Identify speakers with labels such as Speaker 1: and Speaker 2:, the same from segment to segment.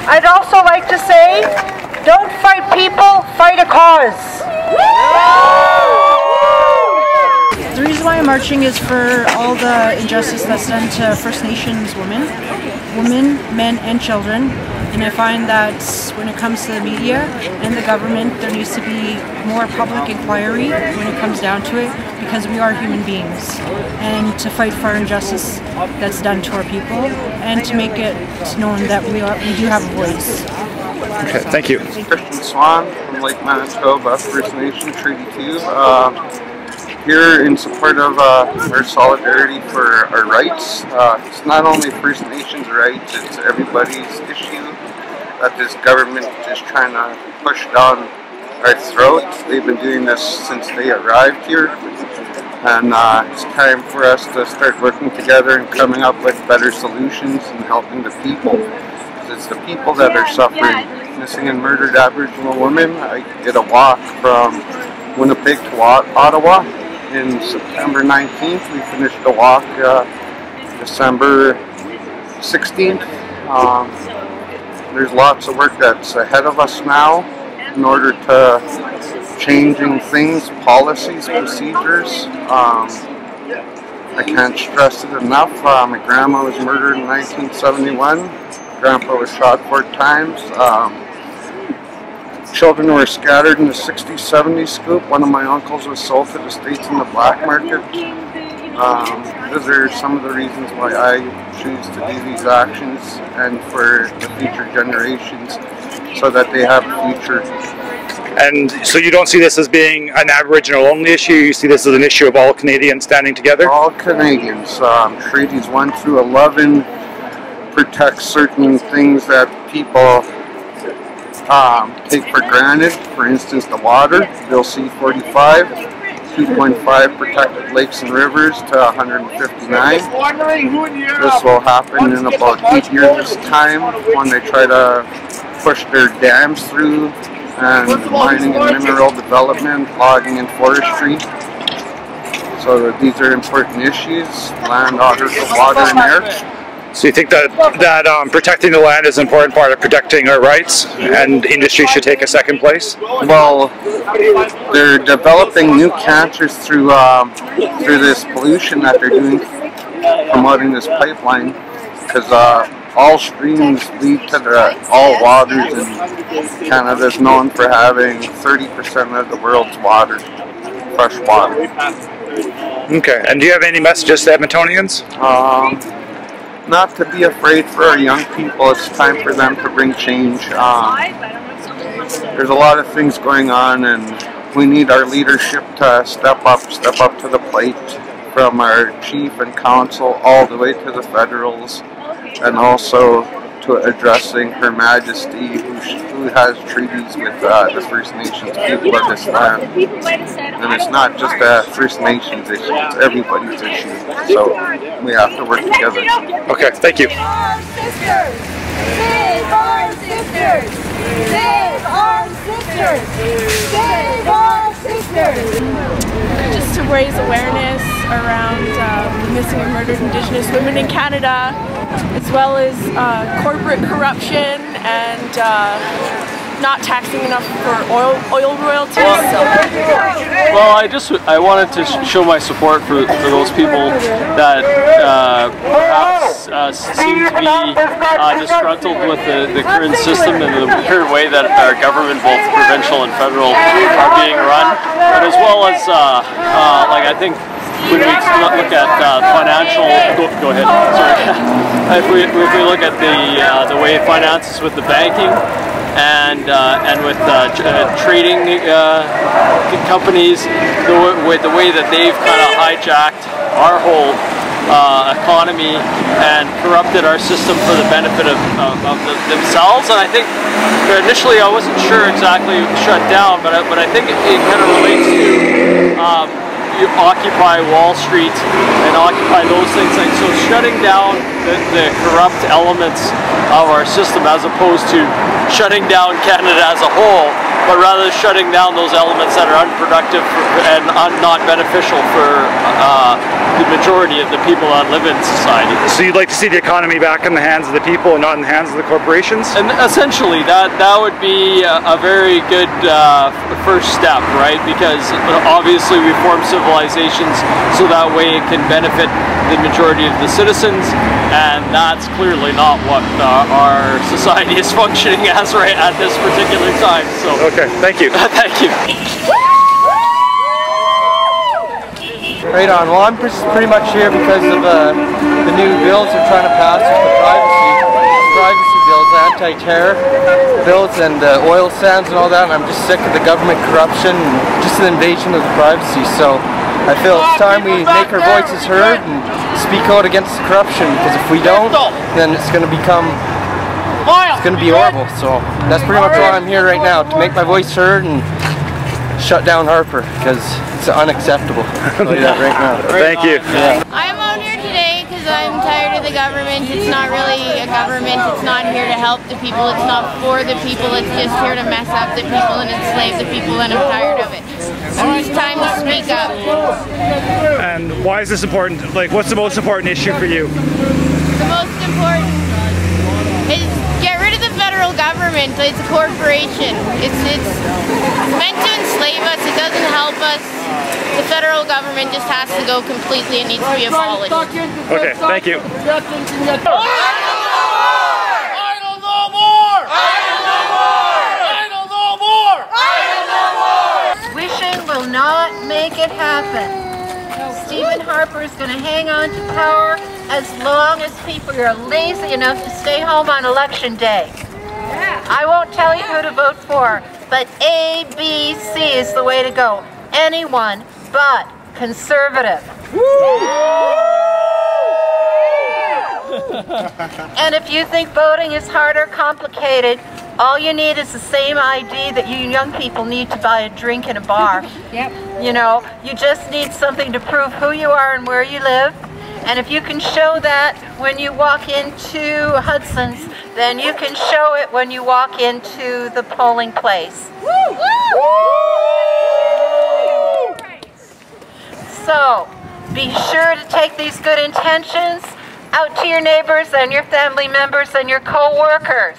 Speaker 1: I'd also like to say, don't fight people, fight a cause.
Speaker 2: The reason why I'm marching is for all the injustice that's done to First Nations women, men, and children. And I find that when it comes to the media and the government, there needs to be more public inquiry when it comes down to it, because we are human beings. And to fight for injustice that's done to our people, and to make it known that we do have a voice.
Speaker 3: Okay, thank you.
Speaker 4: Churchill Square from Lake Manitoba, First Nation Treaty 2. Here in support of our solidarity for our rights. It's not only First Nations rights, it's everybody's issue that this government is trying to push down our throats. They've been doing this since they arrived here, and it's time for us to start working together and coming up with better solutions and helping the people. It's the people that are suffering. Missing and murdered Aboriginal women. I did a walk from Winnipeg to Ottawa in September 19th. We finished the walk December 16th. There's lots of work that's ahead of us now in order to changing things, policies, procedures. I can't stress it enough. My grandma was murdered in 1971. Grandpa was shot 4 times. Children were scattered in the 60s, 70s scoop. One of my uncles was sold to the States in the black market. Those are some of the reasons why I choose to do these actions, and for the future generations, so that they have a future.
Speaker 3: And so you don't see this as being an Aboriginal only issue, you see this as an issue of all Canadians standing together?
Speaker 4: All Canadians. Treaties 1 through 11 protect certain things that people take for granted. For instance, the water, Bill C-45, 2.5 protected lakes and rivers to 159. This will happen in about 8 years' time when they try to push their dams through, and mining and mineral development, logging and forestry. So these are important issues: land, water, and air.
Speaker 3: So you think that protecting the land is an important part of protecting our rights, and industry should take a second place?
Speaker 4: Well, they're developing new cancers through this pollution that they're doing, promoting this pipeline, because all streams lead to all waters, and Canada is known for having 30% of the world's water, fresh water.
Speaker 3: Okay, and do you have any messages to Edmontonians?
Speaker 4: Not to be afraid for our young people. It's time for them to bring change. There's a lot of things going on, and we need our leadership to step up to the plate, from our chief and council all the way to the federals, and also to addressing Her Majesty, who has treaties with the First Nations people of this land. And it's not just a First Nations issue, it's everybody's issue. So we have to work together.
Speaker 3: Okay, thank you.
Speaker 5: Save our sisters! Save our sisters! Save our sisters! Save our sisters!
Speaker 6: Just to raise awareness around the missing and murdered Indigenous women in Canada, as well as corporate corruption and not taxing enough for oil royalties.
Speaker 7: Well, I wanted to show my support for those people that perhaps seem to be disgruntled with the current system and the current way that our government, both provincial and federal, are being run, but as well as like I think when we look at financial, go ahead. Sorry. If we look at the way finances with the banking and with trading companies, the way that they've kind of hijacked our whole economy and corrupted our system for the benefit of themselves. And I think initially I wasn't sure exactly shut down, but I think it kind of relates to Occupy Wall Street and Occupy those things. Like, so shutting down the corrupt elements of our system, as opposed to shutting down Canada as a whole, but rather shutting down those elements that are unproductive and not beneficial for the majority of the people that live in society.
Speaker 3: So you'd like to see the economy back in the hands of the people and not in the hands of the corporations?
Speaker 7: And essentially, that would be a very good first step, right? Because obviously we form civilizations so that way it can benefit the majority of the citizens, and that's clearly not what our society is functioning as right at this particular time. So
Speaker 3: okay, thank you.
Speaker 7: Thank you.
Speaker 8: Right on. Well, I'm pretty much here because of the new bills they're trying to pass with the privacy bills, anti-terror bills, and oil sands and all that. And I'm just sick of the government corruption and just the invasion of the privacy. So I feel it's time we make our voices heard and speak out against the corruption, because if we don't, then it's going to be horrible. So that's pretty much why I'm here right now, to make my voice heard and shut down Harper, because it's unacceptable. I'll tell you that right now.
Speaker 3: Thank you.
Speaker 8: Yeah.
Speaker 9: I'm out here today because I'm tired of the government. It's not really a government. It's not here to help the people. It's not for the people. It's just here to mess up the people and enslave the people, and I'm tired of it. And it's time to speak up.
Speaker 3: And why is this important? Like, what's the most important issue for you?
Speaker 9: The most important is get rid of the federal government. It's a corporation. It's meant to enslave us. It doesn't help us. The federal government just has to go completely. It needs to be abolished.
Speaker 3: Okay, thank you.
Speaker 1: Wishing will not make it happen. Stephen Harper is going to hang on to power as long as people are lazy enough to stay home on election day. I won't tell you who to vote for, but A, B, C is the way to go. Anyone but conservative. And if you think voting is hard or complicated, all you need is the same ID that you young people need to buy a drink in a bar. Yep. You know, you just need something to prove who you are and where you live. And if you can show that when you walk into Hudson's, then you can show it when you walk into the polling place. So, be sure to take these good intentions out to your neighbors and your family members and your co-workers,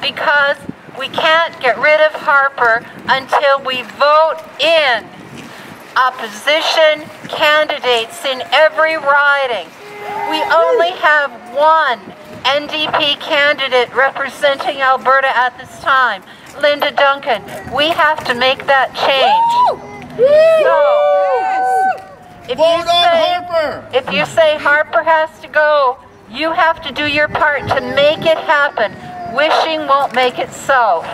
Speaker 1: because we can't get rid of Harper until we vote in opposition candidates in every riding. We only have one NDP candidate representing Alberta at this time, Linda Duncan. We have to make that change. So, if you say Harper has to go, you have to do your part to make it happen. Wishing won't make it so.